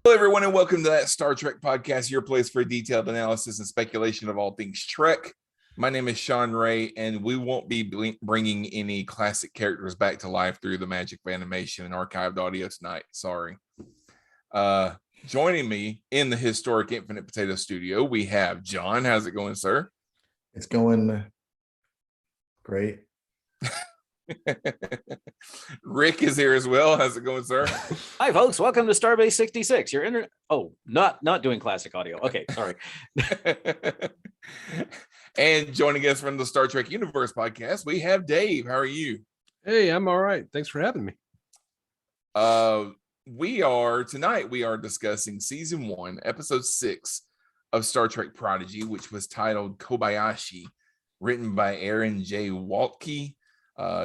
Hello, everyone, and welcome to that Star Trek podcast, your place for detailed analysis and speculation of all things Trek. My name is Sean Ray, and we won't be bringing any classic characters back to life through the magic of animation and archived audio tonight. Sorry. Joining me in the historic Infinite Potato Studio, we have John. How's it going, sir? It's going great. Rick is here as well. How's it going, sir? Hi, folks. Welcome to Starbase 66. Your internet. Oh, not doing classic audio. Okay, sorry. And joining us from the Star Trek Universe podcast, we have Dave. How are you? Hey, I'm all right. Thanks for having me. We are discussing season 1, episode 6 of Star Trek Prodigy, which was titled Kobayashi, written by Aaron J. Waltke.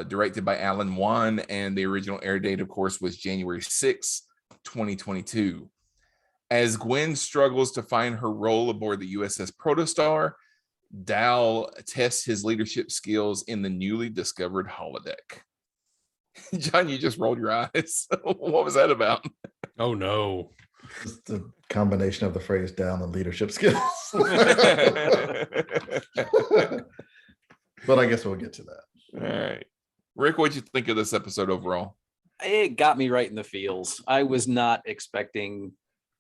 Directed by Alan Wan, and the original air date, of course, was January 6, 2022. As Gwen struggles to find her role aboard the USS Protostar, Dal tests his leadership skills in the newly discovered holodeck. John, you just rolled your eyes. What was that about? Oh, no. It's the combination of the phrase down and leadership skills. But I guess we'll get to that. All right. Rick, what'd you think of this episode overall? It got me right in the feels. I was not expecting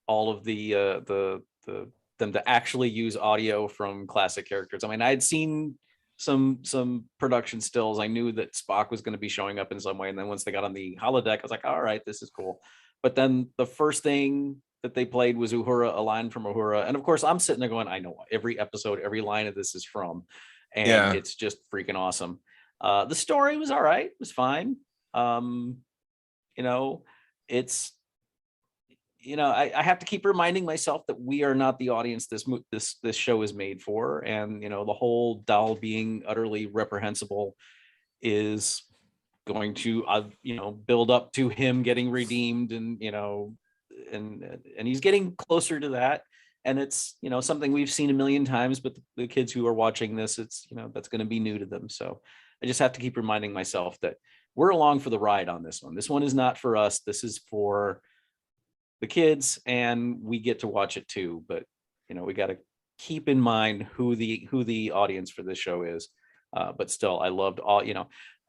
all of the them to actually use audio from classic characters. I mean, I'd seen some production stills. I knew that Spock was going to be showing up in some way, and then once they got on the holodeck, I was like, all right, this is cool. But then the first thing that they played was Uhura, a line from Uhura, and of course I'm sitting there going, I know every episode, every line of this is from, and It's just freaking awesome. The story was all right. It was fine. It's, I have to keep reminding myself that we are not the audience this show is made for. And, the whole Dal being utterly reprehensible is going to, build up to him getting redeemed and he's getting closer to that. And it's, something we've seen a million times, but the kids who are watching this, it's, that's going to be new to them. So I just have to keep reminding myself that we're along for the ride on this one. This one is not for us. This is for the kids, and we get to watch it too. But, we got to keep in mind who the audience for this show is. But still, I loved all,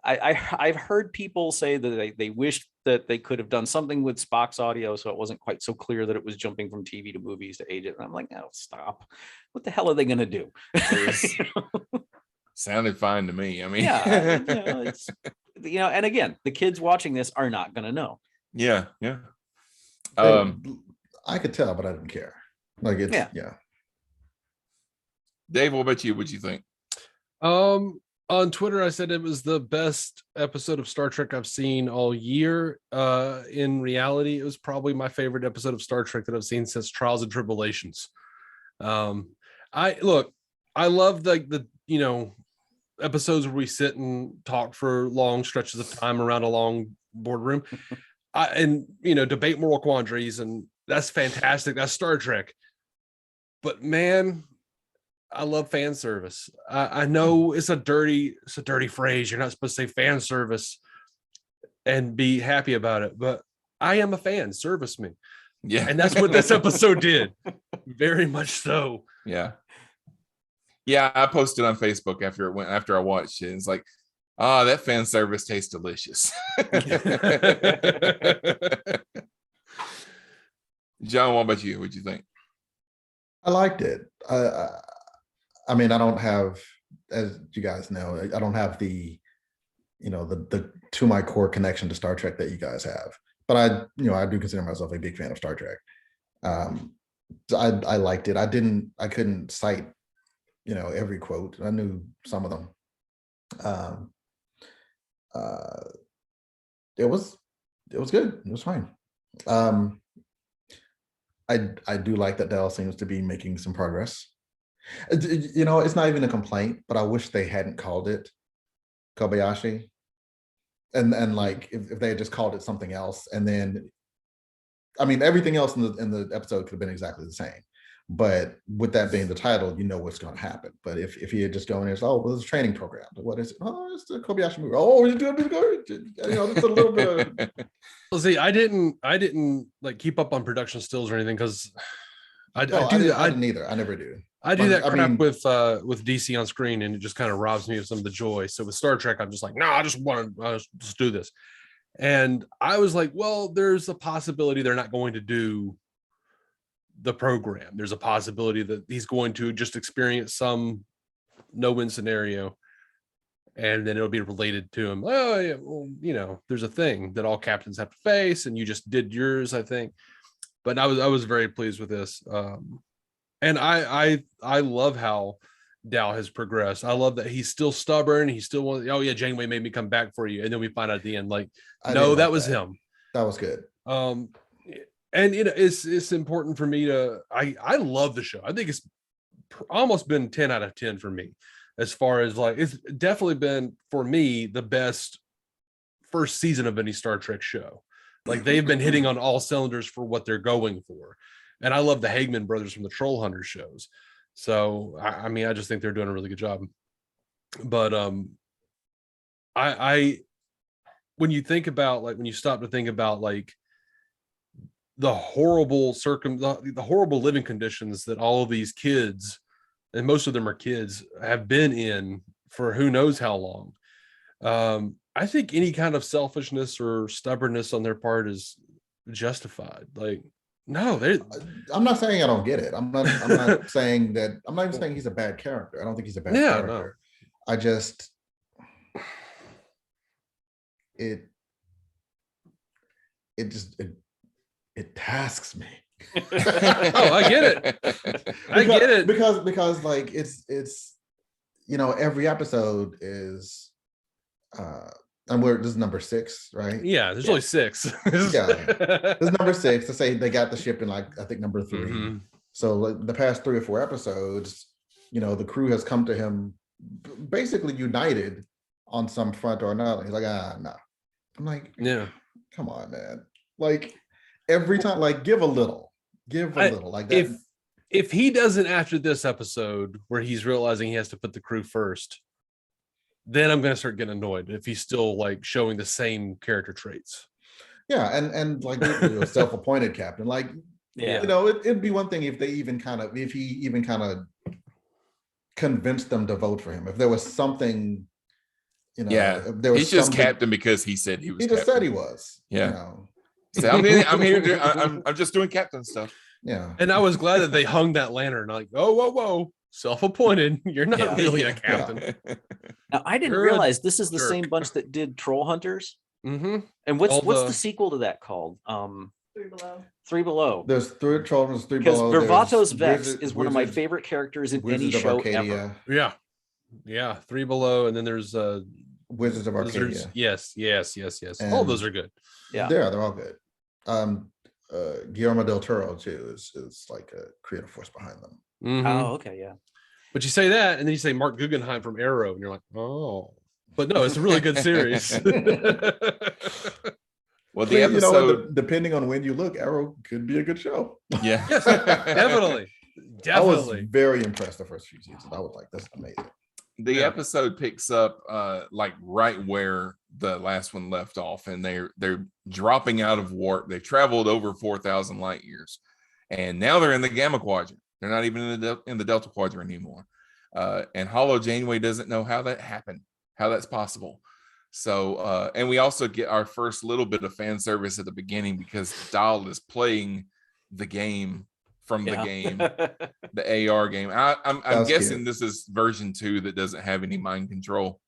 I've heard people say that they wished that they could have done something with Spock's audio so it wasn't quite so clear that it was jumping from TV to movies to age it. And I'm like, oh, stop. What the hell are they going to do? Sounded fine to me. I mean, yeah, it's, and again, the kids watching this are not going to know. Yeah. I could tell, but I didn't care. Like it's yeah. Dave, what about you? What'd you think? On Twitter, I said it was the best episode of Star Trek I've seen all year. In reality, it was probably my favorite episode of Star Trek that I've seen since Trials and Tribulations. I love the episodes where we sit and talk for long stretches of time around a long boardroom and debate moral quandaries, and that's fantastic. That's Star Trek. But man, I love fan service. I know it's a dirty phrase. You're not supposed to say fan service and be happy about it, but I am a fan. Service me. Yeah. And that's what this episode did. Very much so. Yeah, I posted on Facebook after I watched it. It's like, that fan service tastes delicious. John, what about you? What'd you think? I liked it. I mean, I don't have, as you guys know, I don't have the to my core connection to Star Trek that you guys have. But I do consider myself a big fan of Star Trek. I liked it. I couldn't cite every quote. I knew some of them. It was good. It was fine. I do like that Dal seems to be making some progress. It's not even a complaint, but I wish they hadn't called it Kobayashi. And like if they had just called it something else, and then I mean everything else in the episode could have been exactly the same. But with that being the title, you know what's going to happen. But if he had just gone in, oh, well, it's a training program. What is it? Oh, it's the Kobayashi movie. Oh, you're doing it. You know, it's a little bit of. Well, see, I didn't like keep up on production stills or anything because I didn't either. I never do. I do that crap mean, with DC on screen, and it just kind of robs me of some of the joy. So with Star Trek, I'm just like, no, I just want to just do this. And I was like, well, there's a possibility they're not going to do the program. There's a possibility that he's going to just experience some no-win scenario, and then it'll be related to him. Oh, yeah, well, you know, there's a thing that all captains have to face, and you just did yours, I think. But I was very pleased with this. And I love how Dow has progressed. I love that he's still stubborn. He still wants, oh yeah, Janeway made me come back for you. And then we find out at the end, like, no, that was him. That was good. And you know, it's important for me to, I love the show. I think it's almost been 10 out of 10 for me, as far as like, it's definitely been for me the best first season of any Star Trek show. Like they've been hitting on all cylinders for what they're going for. And I love the Hagman brothers from the Troll Hunter shows. So, I mean, I just think they're doing a really good job. But I when you think about, like, when you stop to think about, like, the horrible the horrible living conditions that all of these kids, and most of them are kids, have been in for who knows how long. I think any kind of selfishness or stubbornness on their part is justified. Like, no, I'm not saying I don't get it. I'm not saying that. I'm not even saying he's a bad character. I don't think he's a bad character. No. I just it tasks me. Oh, I get it. I get it because like it's you know, every episode is and this is number 6, right? Yeah, there's only 6. Yeah, this is number 6. To say they got the ship in, like, I think number 3. Mm-hmm. So like the past 3 or 4 episodes, you know, the crew has come to him basically united on some front or another. He's like, no. I'm like, yeah, come on, man. Like every time, like give a little, like that. If he doesn't after this episode where he's realizing he has to put the crew first, then I'm going to start getting annoyed if he's still like showing the same character traits. Yeah. And like a self-appointed captain, like, yeah, you know, it'd be one thing if he even kind of convinced them to vote for him. If there was something, you know, yeah, there was, he's just captain because he said he was. He just said he was. Yeah. You know? So I'm here. I'm just doing captain stuff. Yeah. And I was glad that they hung that lantern. Like, oh, whoa. Self-appointed. You're not really a captain. Yeah. Now, I didn't realize this is the same bunch that did Troll Hunters. Mm-hmm. And what's the sequel to that called? 3 Below. 3 Below. There's 3 Below. Because Vervatos Vex is one of my favorite characters in any show ever. Yeah. 3 Below, and then there's Wizards of Arcadia. Yes. All those are good. Yeah, they're all good. Guillermo del Toro too is like a creative force behind them. Mm-hmm. Oh, okay, yeah. But you say that, and then you say Mark Guggenheim from Arrow, and you're like, oh. But no, it's a really good series. Well, the episode, you know, depending on when you look, Arrow could be a good show. Yeah, yes, definitely. I was very impressed the first few seasons. I was like, "That's amazing." The episode picks up like right where the last one left off, and they're dropping out of warp. They've traveled over 4,000 light years, and now they're in the Gamma Quadrant. They're not even in the Delta Quadrant anymore. And Hollow Janeway doesn't know how that happened, how that's possible. So, and we also get our first little bit of fan service at the beginning because Dahl is playing the game from the game, the AR game. I'm guessing this is version 2 that doesn't have any mind control.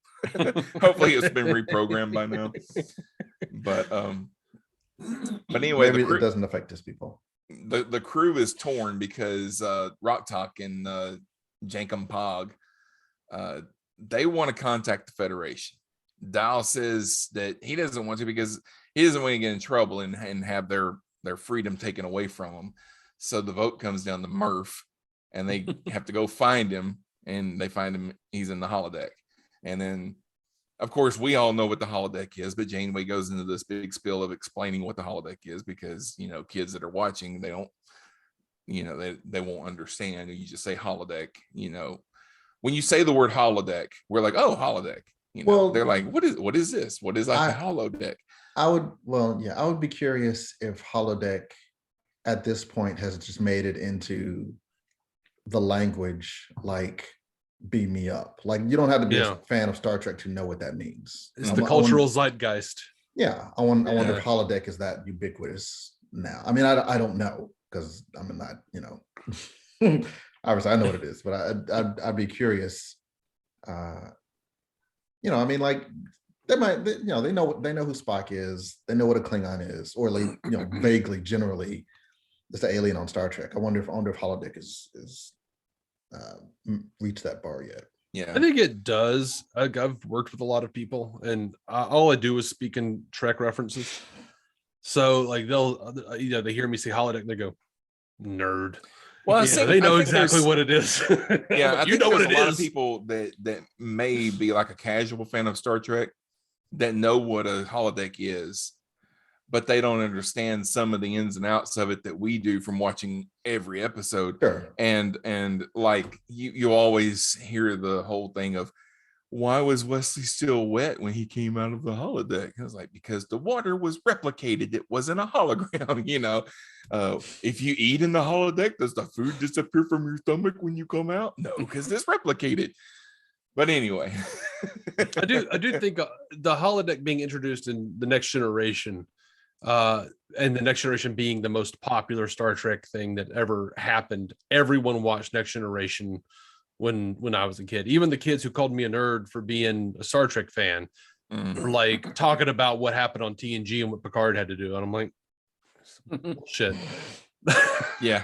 Hopefully it's been reprogrammed by now. But anyway, maybe it doesn't affect his people. The crew is torn because Rock Talk and Jankum Pog, they want to contact the Federation. Dial says that he doesn't want to because he doesn't want to get in trouble and have their freedom taken away from them. So the vote comes down to Murph, and they have to go find him, and they find him. He's in the holodeck. And then, of course, we all know what the holodeck is, but Janeway goes into this big spiel of explaining what the holodeck is because, you know, kids that are watching, they don't they won't understand. You just say holodeck, when you say the word holodeck, we're like, oh, holodeck. Well, they're like, what is this? What is like a holodeck? I would be curious if holodeck at this point has just made it into the language like beam me up. Like you don't have to be a fan of Star Trek to know what that means. It's the cultural zeitgeist. Yeah, I wonder if holodeck is that ubiquitous now. I mean, I don't know because I'm not, obviously I know what it is, but I'd be curious. I mean, like they might, they know who Spock is. They know what a Klingon is, or like, vaguely, generally, it's an alien on Star Trek. I wonder if holodeck is reached that bar yet. Yeah, I think it does. I've worked with a lot of people, and all I do is speak in Trek references. So like they hear me say holodeck, and they go, "Nerd." Well, they know exactly what it is. Yeah, I think there's a lot of is. people that may be like a casual fan of Star Trek that know what a holodeck is, but they don't understand some of the ins and outs of it that we do from watching every episode. Sure. And like you always hear the whole thing of, why was Wesley still wet when he came out of the holodeck? I was like, because the water was replicated. It wasn't a hologram, if you eat in the holodeck, does the food disappear from your stomach when you come out? No, because it's replicated. But anyway. I do think the holodeck being introduced in the Next Generation, and the Next Generation being the most popular Star Trek thing that ever happened. Everyone watched Next Generation when I was a kid. Even the kids who called me a nerd for being a Star Trek fan were like talking about what happened on TNG and what Picard had to do. And I'm like, shit. Yeah.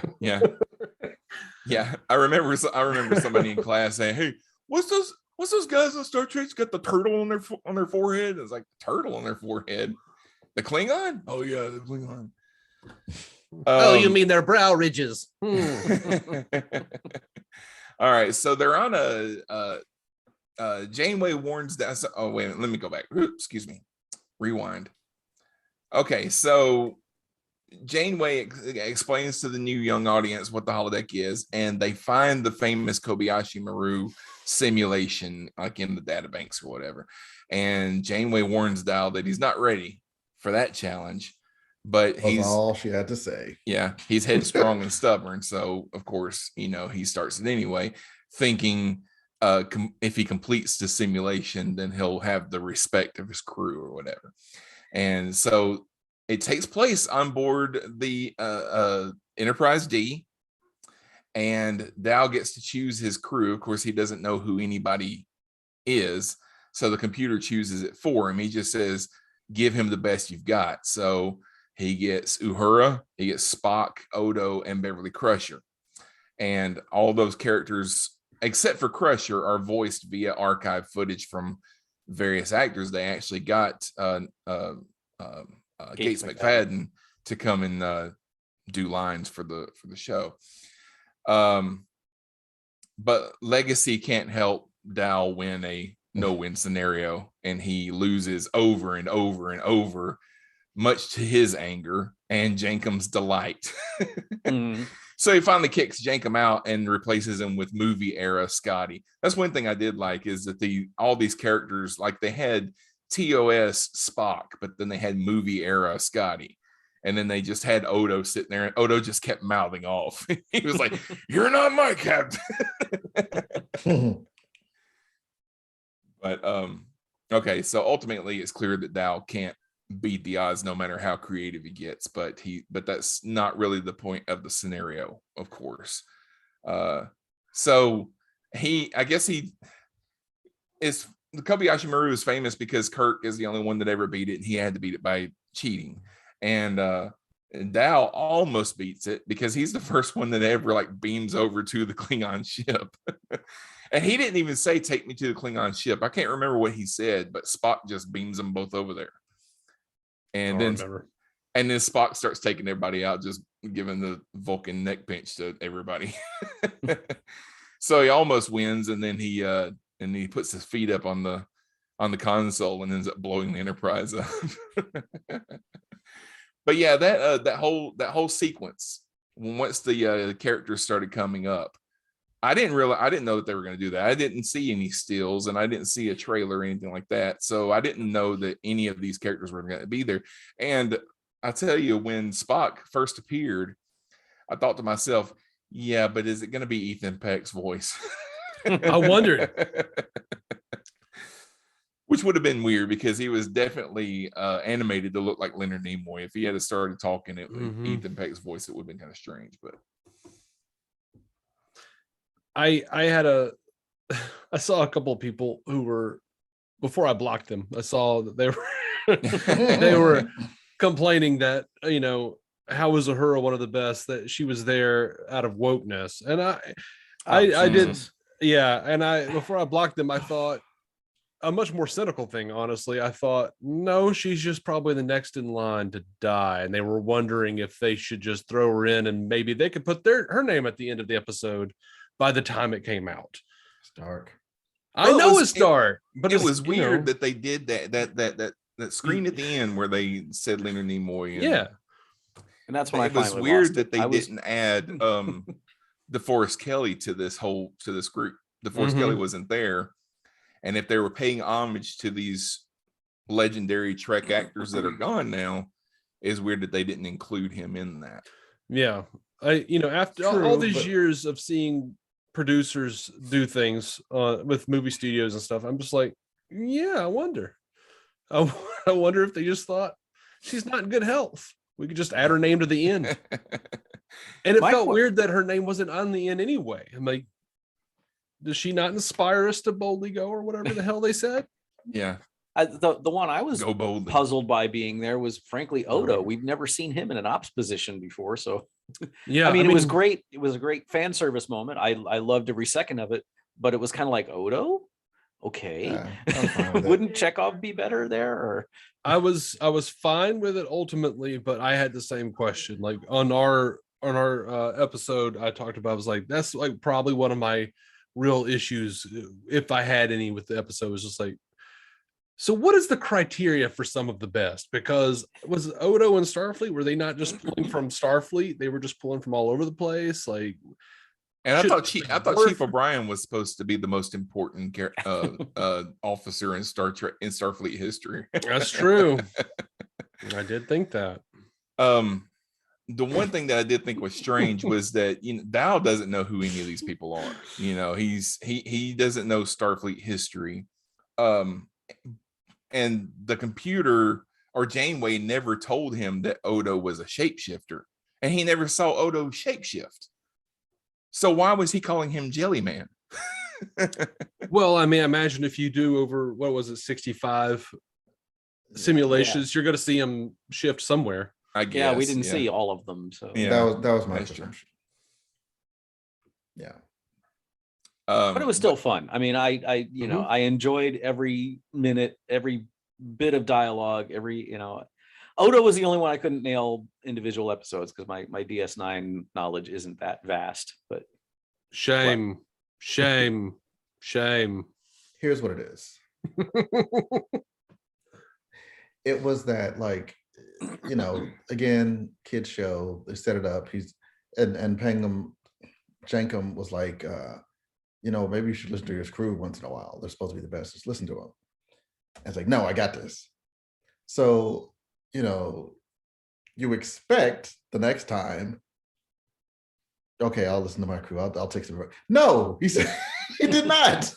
I remember somebody in class saying, "Hey, what's those guys on Star Trek's got the turtle on their forehead?" It's like, turtle on their forehead. The Klingon? Oh yeah, the Klingon. Oh, you mean their brow ridges? All right, so they're on Janeway warns that. Oh wait, let me go back. Excuse me. Rewind. Okay, so Janeway explains to the new young audience what the holodeck is, and they find the famous Kobayashi Maru simulation, like in the databanks or whatever. And Janeway warns Dal that he's not ready for that challenge, but That's all she had to say. Yeah, he's headstrong and stubborn, so of course, he starts it anyway, thinking if he completes the simulation, then he'll have the respect of his crew or whatever. And so it takes place on board the Enterprise D, and Dal gets to choose his crew. Of course, he doesn't know who anybody is, so the computer chooses it for him. He just says, give him the best you've got. So he gets Uhura, he gets Spock, Odo, and Beverly Crusher. And all those characters, except for Crusher, are voiced via archive footage from various actors. They actually got Gates McFadden to come and do lines for the show. But Legacy can't help Dal win a no-win scenario, and he loses over and over and over, much to his anger and Jankum's delight. So he finally kicks Jankum out and replaces him with movie era Scotty. That's one thing I did like, is that all these characters, like they had TOS Spock, but then they had movie era Scotty. And then they just had Odo sitting there, and Odo just kept mouthing off. He was like, "You're not my captain." But okay, so ultimately it's clear that Dal can't beat the odds no matter how creative he gets, but that's not really the point of the scenario, of course. So I guess the Kobayashi Maru is famous because Kirk is the only one that ever beat it, and he had to beat it by cheating. And Dal almost beats it because he's the first one that ever beams over to the Klingon ship. And he didn't even say, "Take me to the Klingon ship." I can't remember what he said, but Spock just beams them both over there. And then Spock starts taking everybody out, just giving the Vulcan neck pinch to everybody. So he almost wins, and then he puts his feet up on the console and ends up blowing the Enterprise up. But yeah, that whole sequence once the characters started coming up, I didn't know that they were going to do that. I didn't see any stills, and I didn't see a trailer or anything like that. So I didn't know that any of these characters were going to be there. And I tell you, when Spock first appeared, I thought to myself, yeah, but is it going to be Ethan Peck's voice? I wondered. Which would have been weird because he was definitely animated to look like Leonard Nimoy. If he had started talking it with Ethan Peck's voice, it would have been kind of strange. But I saw a couple of people who were, before I blocked them, I saw that they were they were complaining that, you know, how was Uhura one of the best, that she was there out of wokeness. And I did, yeah. And before I blocked them, I thought a much more cynical thing, honestly. I thought, no, she's just probably the next in line to die. And they were wondering if they should just throw her in and maybe they could put her name at the end of the episode by the time it came out. It's dark. I know it's dark, but it was weird that they did that screen at the end where they said Leonard Nimoy. Yeah. And that's when it was weird that they didn't add DeForest Kelly to this group. DeForest Kelly wasn't there. And if they were paying homage to these legendary Trek actors that are gone now, it's weird that they didn't include him in that. Yeah. After all these years of seeing producers do things with movie studios and stuff, I'm just like, yeah, I wonder if they just thought she's not in good health. We could just add her name to the end. And it felt weird that her name wasn't on the end anyway. I'm like, does she not inspire us to boldly go, or whatever the hell they said? Yeah. The one I was puzzled by being there was frankly Odo. We've never seen him in an ops position before. So yeah, I mean, it was great. It was a great fan service moment. I loved every second of it, but it was kind of like, Odo? Okay. Wouldn't Chekhov be better there? Or I was fine with it ultimately, but I had the same question. Like on our episode I talked about, I was like, that's like probably one of my real issues, if I had any with the episode, was just like, so what is the criteria for some of the best? Because was Odo and Starfleet, were they not just pulling from Starfleet? They were just pulling from all over the place. Like, and I thought Chief O'Brien was supposed to be the most important officer in Star Trek in Starfleet history. That's true. I did think that. The one thing that I did think was strange was that, Dow doesn't know who any of these people are. He doesn't know Starfleet history. And the computer or Janeway never told him that Odo was a shapeshifter, and he never saw Odo shapeshift. So why was he calling him Jellyman? Well, I mean, imagine if you do over, 65 simulations, you're going to see him shift somewhere. I guess. Yeah, we didn't see all of them. So that was my assumption. Yeah. But it was still fun. I mean, I I enjoyed every minute, every bit of dialogue, Odo was the only one I couldn't nail individual episodes because my DS9 knowledge isn't that vast. But shame. Here's what it is. It was that, like, again, kids show, they set it up. And Jankum was like, maybe you should listen to your crew once in a while. They're supposed to be the best. Just listen to them. And it's like, no, I got this. So, you expect the next time, okay, I'll listen to my crew. I'll take some. No, he said he did not.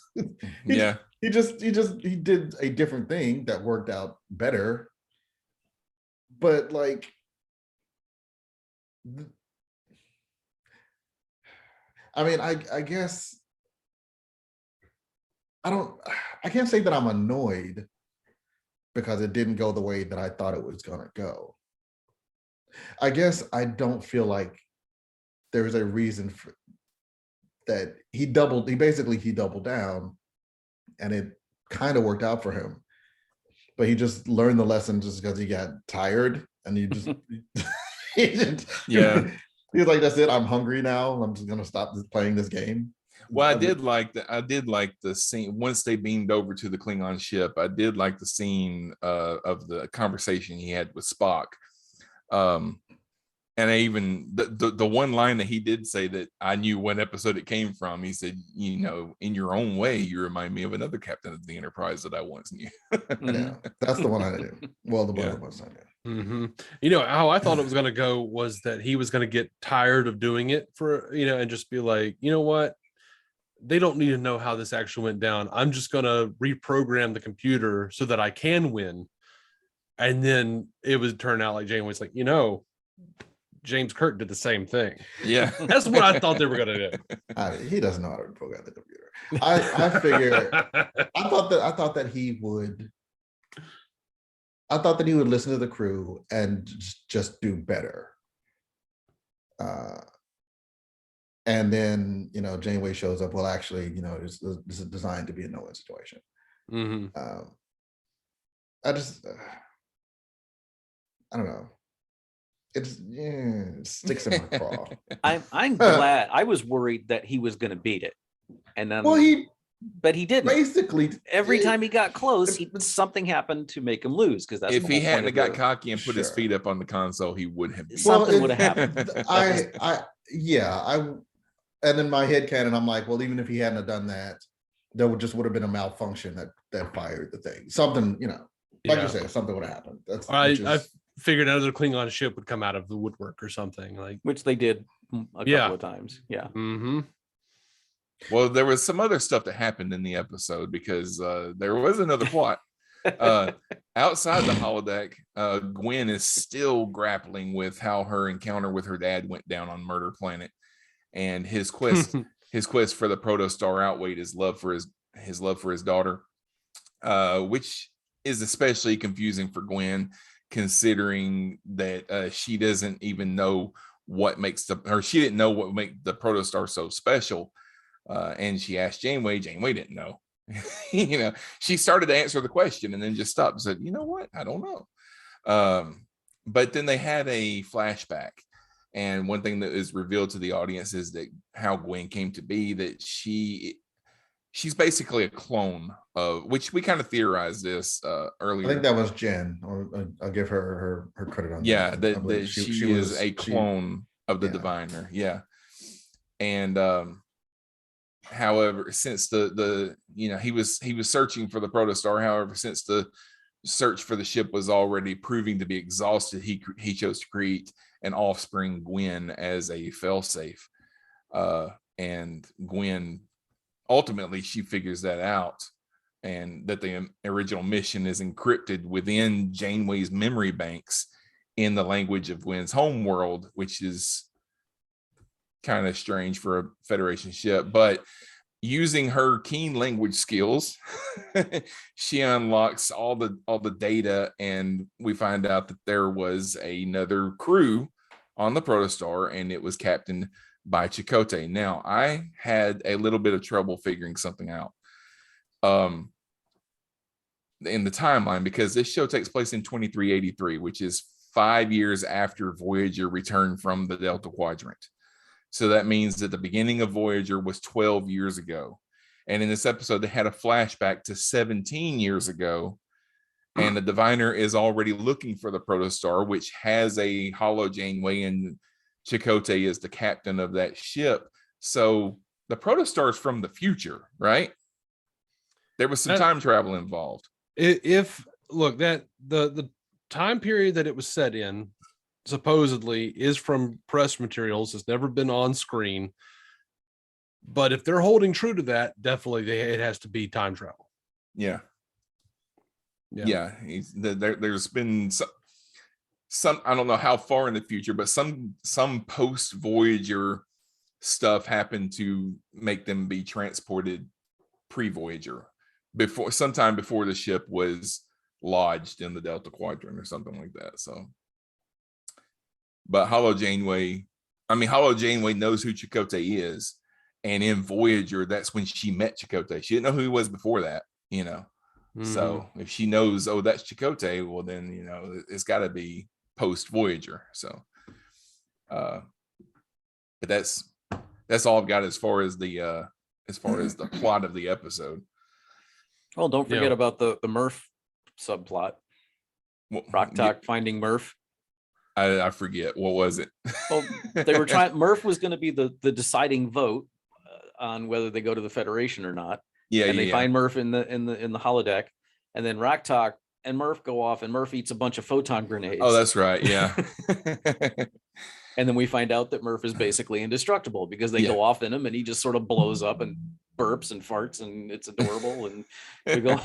He did a different thing that worked out better. But like, I mean, I guess I can't say that I'm annoyed because it didn't go the way that I thought it was gonna go. I guess I don't feel like there's a reason for that. He basically doubled down, and it kind of worked out for him. But he just learned the lesson just because he got tired, and he just he was like, that's it, I'm hungry now. I'm just gonna stop playing this game. Well, I did like the scene once they beamed over to the Klingon ship. I did like the scene of the conversation he had with Spock. And I even the one line that he did say that I knew what episode it came from. He said, you know, in your own way, you remind me of another captain of the Enterprise that I once knew. Yeah, that's the one I knew. Well, the one Yeah. that was I knew. Mm-hmm. You know, how I thought it was going to go was that he was going to get tired of doing it for, you know, and just be like, you know what? They don't need to know how this actually went down. I'm just going to reprogram the computer so that I can win. And then it would turn out like Janeway's like, you know, James Kirk did the same thing. Yeah. That's what I thought they were going to do. He doesn't know how to program the computer. I figure I thought that he would. I thought that he would listen to the crew and just do better. And then, you know, Janeway shows up. Well, actually, you know, this is designed to be a no-win situation. Mm-hmm. I don't know. It sticks in my craw. I'm glad. I was worried that he was going to beat it, and then but he didn't. Basically, Every time he got close, something happened to make him lose. Because that's if the he whole hadn't point got of cocky and put his Sure. feet up on the console, he would have. Something would have happened. And in my head canon, I'm like, well, even if he hadn't have done that, there would have been a malfunction that fired the thing. Something, you know, like you said, something would have happened. That's I figured another Klingon ship would come out of the woodwork or something, like which they did a couple of times. Yeah. Mm-hmm. Well, there was some other stuff that happened in the episode because there was another plot. Outside the holodeck, Gwen is still grappling with how her encounter with her dad went down on Murder Planet, and his quest for the protostar outweighed his love for his daughter, which is especially confusing for Gwen, considering that she doesn't even know what makes she didn't know what make the protostar so special, and she asked Janeway. Janeway didn't know. You know, she started to answer the question and then just stopped and said, you know what, I don't know. But then they had a flashback, and one thing that is revealed to the audience is that how Gwen came to be, that she's basically a clone of, which we kind of theorized this earlier. I think that was Jen. I'll give her credit on that. Yeah, that she is a clone of the diviner. Yeah. And however, since the you know, he was searching for the protostar. However, since the search for the ship was already proving to be exhausted, he chose to create an offspring, Gwen, as a failsafe. And Gwen, ultimately, she figures that out, and that the original mission is encrypted within Janeway's memory banks in the language of Gwen's home world, which is kind of strange for a Federation ship. But using her keen language skills, she unlocks all the data, and we find out that there was another crew on the protostar, and it was captained by Chakotay. Now, I had a little bit of trouble figuring something out in the timeline, because this show takes place in 2383, which is 5 years after Voyager returned from the Delta Quadrant. So that means that the beginning of Voyager was 12 years ago. And in this episode, they had a flashback to 17 years ago. And the diviner is already looking for the protostar, which has a holo Janeway, and Chakotay is the captain of that ship. So the protostar is from the future, right? There was some time travel involved. Look, that the time period that it was set in supposedly is from press materials. It's never been on screen. But if they're holding true to that, definitely it has to be time travel. Yeah. There's been some, I don't know how far in the future, but some post Voyager stuff happened to make them be transported pre-Voyager, sometime before the ship was lodged in the Delta Quadrant or something like that. So, but holo Janeway knows who Chakotay is, and in Voyager, that's when she met Chakotay. She didn't know who he was before that, you know. So if she knows, oh, that's Chakotay, well, then, you know, it's got to be post Voyager. So, but that's all I've got as far as the plot of the episode. Well, don't forget about the Murph subplot. Well, Rock Talk finding Murph. I forget. What was it? Well, they were trying. Murph was going to be the deciding vote on whether they go to the Federation or not. Yeah, and yeah, they find Murph in the holodeck, and then Rock Talk and Murph go off, and Murph eats a bunch of photon grenades. Oh, that's right. Yeah. And then we find out that Murph is basically indestructible because they go off in him, and he just sort of blows up and burps and farts, and it's adorable. And we go.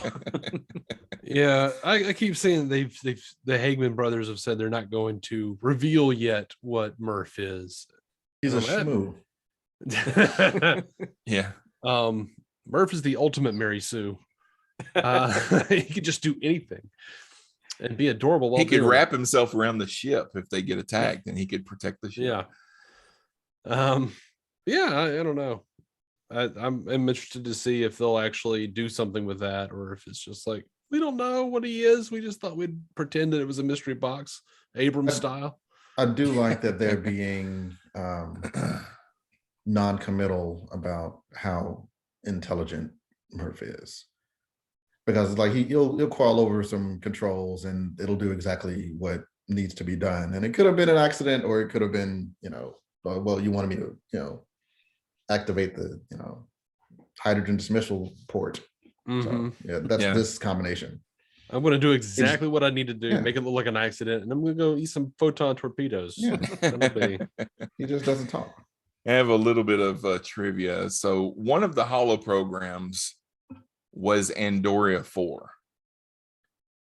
Yeah, I keep saying the Hagman brothers have said they're not going to reveal yet what Murph is. He's a shmoo. Yeah. Murph is the ultimate Mary Sue. He could just do anything and be adorable. While he could wrap himself around the ship if they get attacked, and he could protect the ship. Yeah. I don't know. I'm interested to see if they'll actually do something with that, or if it's just like, we don't know what he is. We just thought we'd pretend that it was a mystery box, Abrams style. I do like that they're being non-committal about how intelligent Murph is, because like he'll crawl over some controls and it'll do exactly what needs to be done. And it could have been an accident, or it could have been, well, you wanted me to, activate the, hydrogen dismissal port. So yeah, that's this combination. I'm going to do exactly what I need to do, make it look like an accident, and I'm going to go eat some photon torpedoes. Yeah. He just doesn't talk. I have a little bit of trivia. So one of the holo programs was Andoria 4.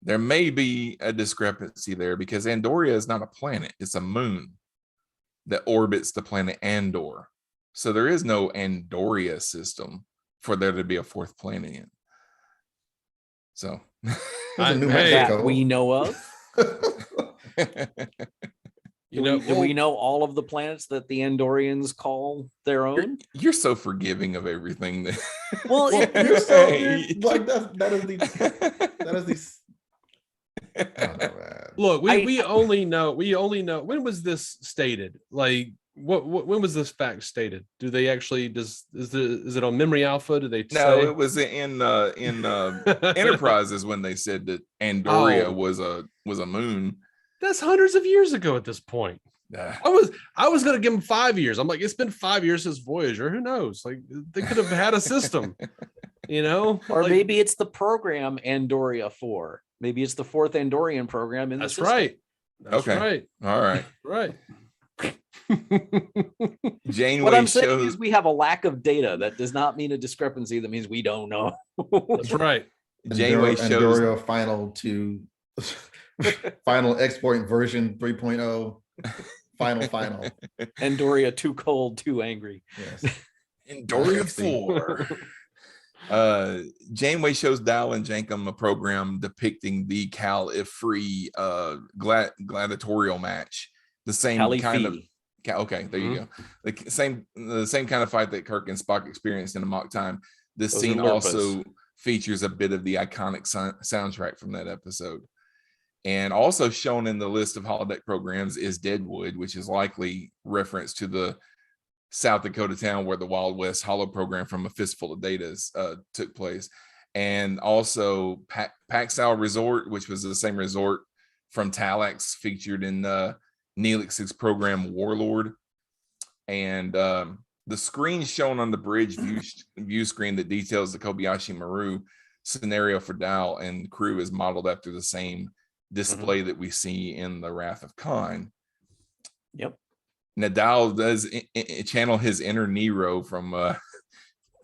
There may be a discrepancy there because Andoria is not a planet. It's a moon that orbits the planet Andor. So there is no Andoria system for there to be a fourth planet in. So that we know of. Do we know all of the planets that the Andorians call their own? You're so forgiving of everything. Well, you're so like that is the. I don't know, man. Look, we only know when was this stated? Like, when was this fact stated? Do they actually is it on Memory Alpha? Do they say? It was in Enterprises when they said that Andoria was a moon. That's hundreds of years ago at this point. I was gonna give them 5 years. I'm like, it's been 5 years since Voyager. Who knows? Like, they could have had a system, or like, maybe it's the program Andoria 4. Maybe it's the fourth Andorian program in the system. Right. That's right. All right. Right. Janeway what I'm saying is we have a lack of data. That does not mean a discrepancy. That means we don't know. That's right. Janeway shows Andoria final export version 3.0. Final. Andoria too cold, too angry. Yes. Andoria 4. Janeway shows Dal and Jankum a program depicting the Cal-If-Free gladiatorial match. The same kind of there you go. The same kind of fight that Kirk and Spock experienced in Amok Time. This scene also features a bit of the iconic soundtrack from that episode. And also shown in the list of holodeck programs is Deadwood, which is likely reference to the South Dakota town where the Wild West holo program from A Fistful of Datas took place. And also Paxal Resort, which was the same resort from Talax, featured in Neelix's program Warlord. And the screen shown on the bridge view screen that details the Kobayashi Maru scenario for Dal and crew is modeled after the same display that we see in the Wrath of Khan. Yep. Nadal does channel his inner Nero from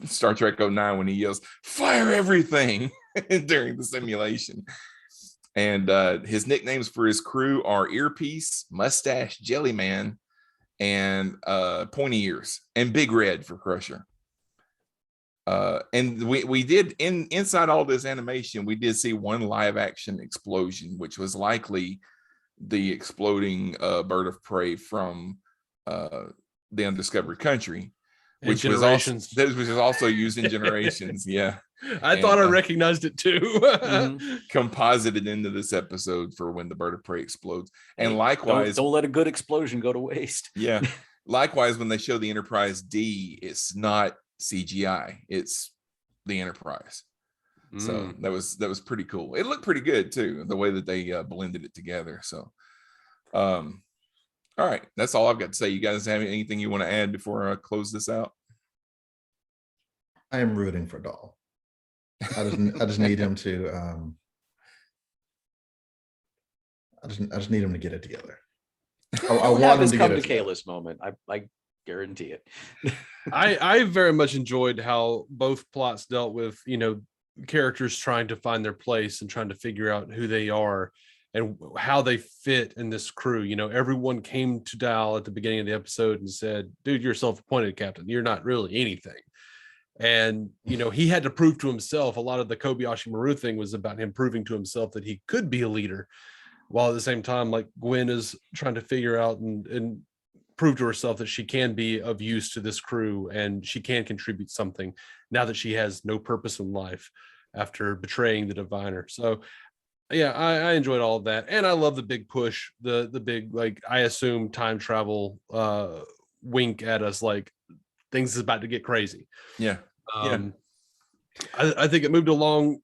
Star Trek 09 when he yells, "Fire everything!" during the simulation. And his nicknames for his crew are Earpiece, Mustache, Jellyman, and Pointy Ears, and Big Red for Crusher. And we did inside all this animation, we did see one live action explosion, which was likely the exploding bird of prey from the Undiscovered Country, which was also used in Generations. Yeah, I thought I recognized it too. Composited into this episode for when the bird of prey explodes. And likewise, don't let a good explosion go to waste. Yeah. Likewise, when they show the Enterprise D, it's not CGI, it's the Enterprise. So that was pretty cool. It looked pretty good too, the way that they blended it together. So All right, that's all I've got to say. You guys have anything you want to add before I close this out? I am rooting for Dahl. I just need him to I just need him to get it together. I He'll want have him his to come get to it together. Kalis moment. I guarantee it. I very much enjoyed how both plots dealt with, characters trying to find their place and trying to figure out who they are and how they fit in this crew. Everyone came to Dal at the beginning of the episode and said, dude, you're self-appointed captain. You're not really anything. And, he had to prove to himself. A lot of the Kobayashi Maru thing was about him proving to himself that he could be a leader, while at the same time, like, Gwen is trying to figure out and prove to herself that she can be of use to this crew and she can contribute something now that she has no purpose in life after betraying the diviner. So yeah, I enjoyed all of that. And I love the big push, the big, like, I assume time travel wink at us, like things is about to get crazy. Yeah. I think it moved along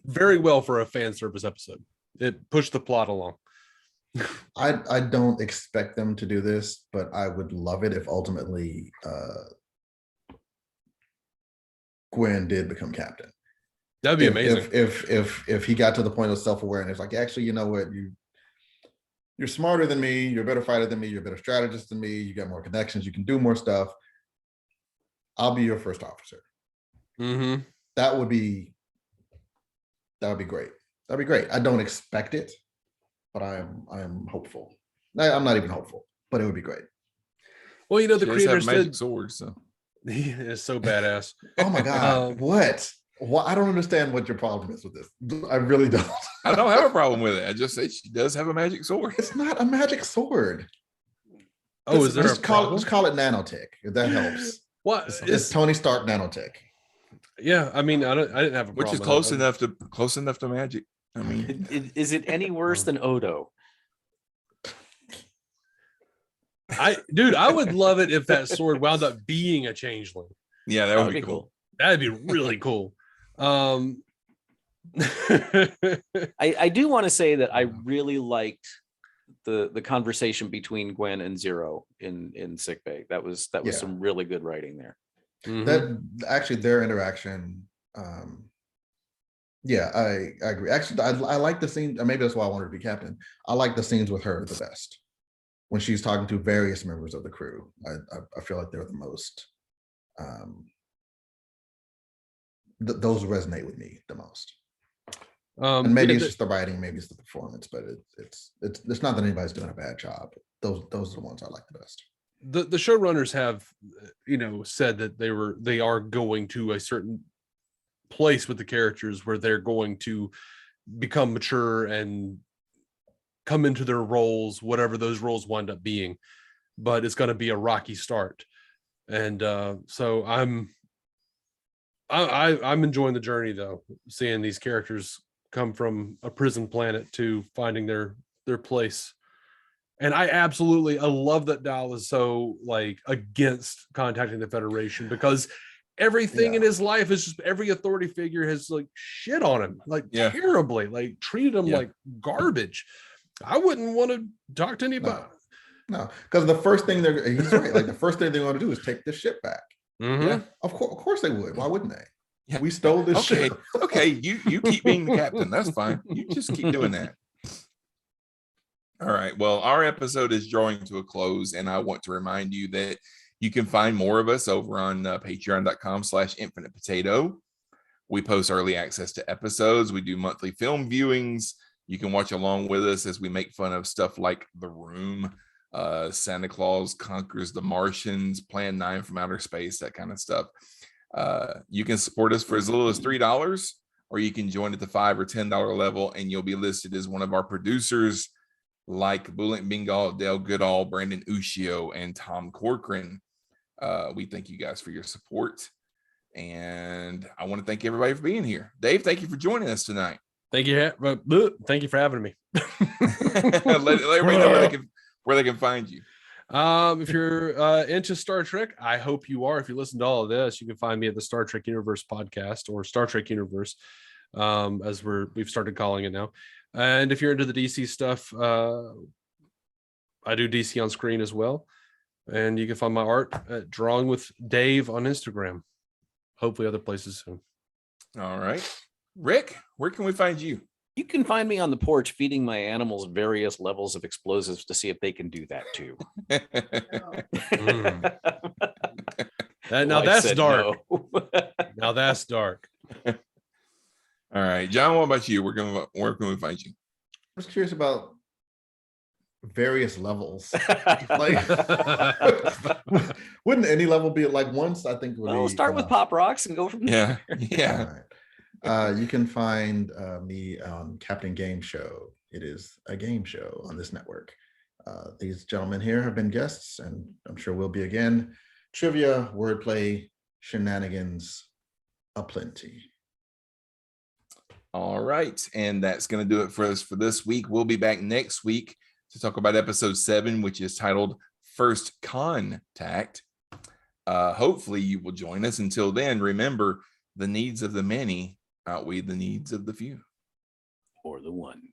very well for a fan service episode. It pushed the plot along. I don't expect them to do this, but I would love it if ultimately Gwen did become captain. That'd be amazing. If he got to the point of self-awareness, like, actually, you know what, you're smarter than me, you're a better fighter than me, you're a better strategist than me, you got more connections, you can do more stuff. I'll be your first officer. Mm-hmm. That would be great. That'd be great. I don't expect it, but I am hopeful. I'm not even hopeful, but it would be great. She Well, the does have creators magic did. swords, so He is so badass. Oh my god! What? I don't understand what your problem is with this. I really don't. I don't have a problem with it. I just say she does have a magic sword. It's not a magic sword. Oh, is there a problem? Just call it nanotech, if that helps. What? It's Tony Stark nanotech. Yeah, I mean, I didn't have a problem. Which is close enough to magic. I mean, Is it any worse than Odo? I would love it if that sword wound up being a changeling. Yeah, that would be cool. That'd be really cool. I do want to say that I really liked the conversation between Gwen and Zero in sickbay. That was some really good writing there. Mm-hmm. That actually their interaction. Yeah, I agree. Actually, I like the scene. Maybe that's why I wanted to be captain. I like the scenes with her the best when she's talking to various members of the crew. I feel like they're the most. Those resonate with me the most. And maybe it's just the writing, maybe it's the performance, but it's not that anybody's doing a bad job. Those are the ones I like the best. The showrunners have, said that they are going to a certain place with the characters where they're going to become mature and come into their roles, whatever those roles wind up being. But it's going to be a rocky start, and so I'm enjoying the journey, though, seeing these characters come from a prison planet to finding their place. And I love that Dal is so like against contacting the Federation, because everything in his life is just, every authority figure has like shit on him, like terribly, like treated him like garbage. I wouldn't want to talk to anybody. No, because the first thing he's right. Like the first thing they want to do is take this ship back. Mm-hmm. Yeah, of course they would. Why wouldn't they? Yeah. We stole this ship. Okay, you keep being the captain. That's fine. You just keep doing that. All right. Well, our episode is drawing to a close, and I want to remind you that you can find more of us over on patreon.com/infinitepotato. We post early access to episodes. We do monthly film viewings. You can watch along with us as we make fun of stuff like The Room, Santa Claus Conquers the Martians, Plan 9 from Outer Space, that kind of stuff. You can support us for as little as $3, or you can join at the $5 or $10 level, and you'll be listed as one of our producers, like Bullet Bengal, Dale Goodall, Brandon Ushio, and Tom Corcoran. We thank you guys for your support, and I want to thank everybody for being here. Dave, thank you for joining us tonight. Thank you. Thank you for having me. let everybody know where they can find you. If you're into Star Trek, I hope you are. If you listen to all of this, you can find me at the Star Trek Universe podcast, or Star Trek Universe, as we've started calling it now. And if you're into the DC stuff, I do DC on Screen as well. And you can find my art at Drawing with Dave on Instagram. Hopefully other places soon. All right. Rick, where can we find you? You can find me on the porch feeding my animals various levels of explosives to see if they can do that too. Now Wife that's said dark. no. Now that's dark. All right. John, what about you? Where can we find you? I was curious about various levels. Like, wouldn't any level be like once? I think it would Well, be. start with Pop Rocks and go from there. Yeah. Yeah. All right. You can find me on Captain Game Show. It is a game show on this network. These gentlemen here have been guests, and I'm sure we'll be again. Trivia, wordplay, shenanigans, aplenty. All right. And that's going to do it for us for this week. We'll be back next week to talk about episode 7, which is titled First Contact. Hopefully you will join us. Until then, remember, the needs of the many outweigh the needs of the few. Or the one.